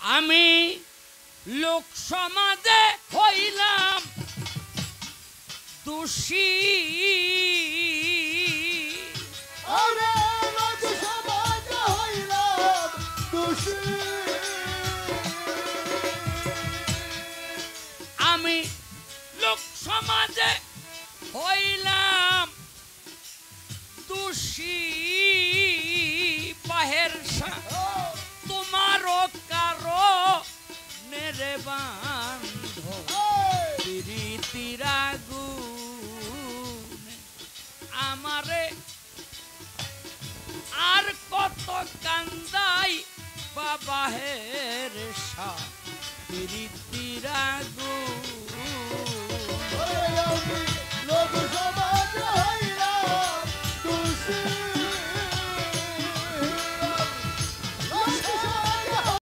আমি লোক সমাজে হইলাম দোষী আমি লোক সমাজে হইলাম দোষী বাহের তোমারও কারো নেরে বান্ধ প্রীতির আগুন আমারে আর কত কান্দাই বাবাহের প্রীতির আগুন